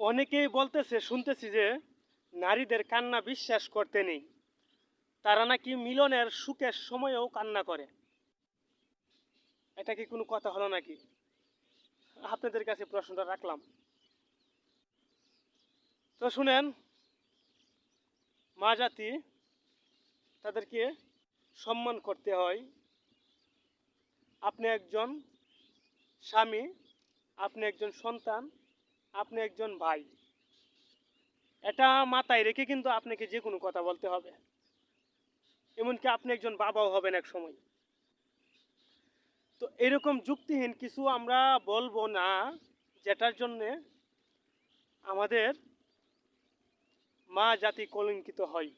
অনেকেই বলতেছে শুনতেছি যে নারীদের কান্না বিশ্বাস করতে নেই, তারা নাকি মিলনের সুখের সময়েও কান্না করে। এটা কি কোনো কথা হলো নাকি? আপনাদের কাছে প্রশ্নটা রাখলাম। তো শুনেন, মা জাতি তাদেরকে সম্মান করতে হয়। আপনি একজন স্বামী, আপনি একজন সন্তান, আপনি একজন ভাই, এটা মাথায় রেখে কিন্তু আপনাকে যে কোনো কথা বলতে হবে। এমনকি আপনি একজন বাবাও হবেন এক সময়। তো এরকম যুক্তিহীন কিছু আমরা বলবো না, যেটার জন্যে আমাদের মা জাতি কলঙ্কিত হয়।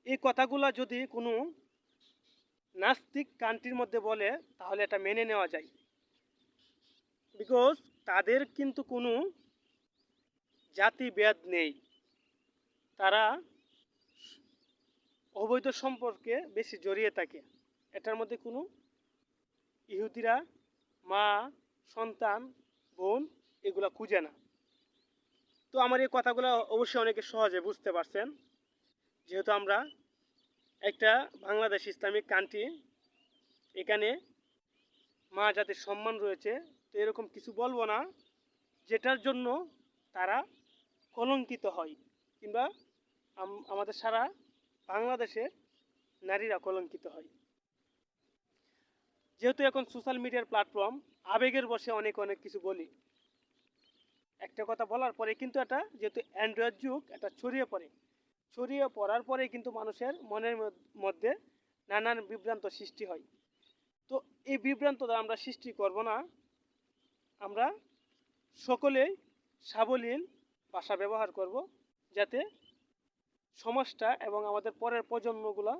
এই কথাগুলা যদি কোনো নাস্তিক কান্ট্রির মধ্যে বলে তাহলে এটা মেনে নেওয়া যায়, বিকজ তাদের কিন্তু কোনো জাতিভেদ নেই। তারা অবৈধ সম্পর্কে বেশি জড়িয়ে থাকে। এটার মধ্যে কোনো ইহুদিরা মা, সন্তান, বোন এগুলা খুঁজে না। তো আমার এই কথাগুলো অবশ্যই অনেকে সহজে বুঝতে পারছেন, যেহেতু আমরা একটা বাংলাদেশ ইসলামিক কান্ট্রি, এখানে মা জাতির সম্মান রয়েছে। তো এরকম কিছু বলবো না যেটার জন্য তারা কলঙ্কিত হয়, কিংবা আমাদের সারা বাংলাদেশে নারীরা কলঙ্কিত হয়। যেহেতু এখন সোশ্যাল মিডিয়ার প্ল্যাটফর্ম, আবেগের বশে অনেক অনেক কিছু বলি। একটা কথা বলার পরে কিন্তু এটা যেহেতু অ্যান্ড্রয়েড যুগ, এটা ছড়িয়ে পড়ে। ছড়িয়ে পড়ার পরে কিন্তু মানুষের মনের মধ্যে নানান বিভ্রান্ত সৃষ্টি হয়। তো এই বিভ্রান্তটা আমরা সৃষ্টি করব না। আমরা সকলেই সাবলীল ভাষা ব্যবহার করব, যাতে সমাজটা এবং আমাদের পরের প্রজন্মগুলো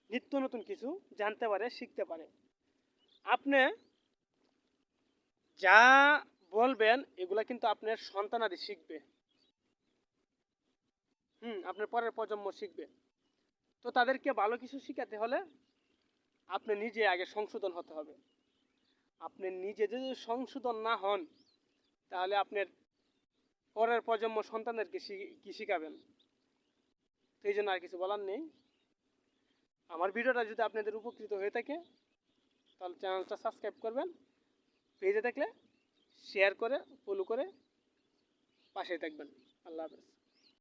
নিত্য নতুন কিছু জানতে পারে, শিখতে পারে। আপনি যা বলবেন এগুলা কিন্তু আপনার সন্তানাদি শিখবে। আপনার পরের প্রজন্ম শিখবে। তো তাদেরকে ভালো কিছু শিখাতে হলে আপনি নিজে আগে সংশোধন হতে হবে। আপনি নিজে যদি সংশোধন না হন, তাহলে আপনার পরের প্রজন্ম সন্তানদেরকে কি শিখাবেন? তো এই জন্য আর কিছু বলার নেই। আমার ভিডিওটা যদি আপনাদের উপকৃত হয়ে থাকে, তাহলে চ্যানেলটা সাবস্ক্রাইব করবেন। পেজে থাকলে শেয়ার করে, ফলো করে পাশে থাকবেন। আল্লাহ হাফেজ।